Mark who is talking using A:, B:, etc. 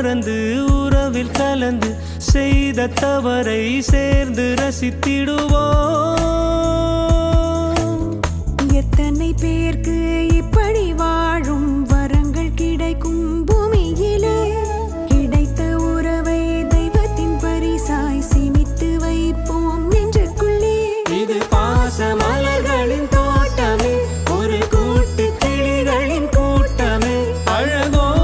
A: மறந்து உறவில் கலந்து செய்த தவறை சேர்ந்து ரசித்திடுவோம்.
B: எத்தனை பேருக்கு இப்படி வாழும் வரங்கள் கிடைக்கும்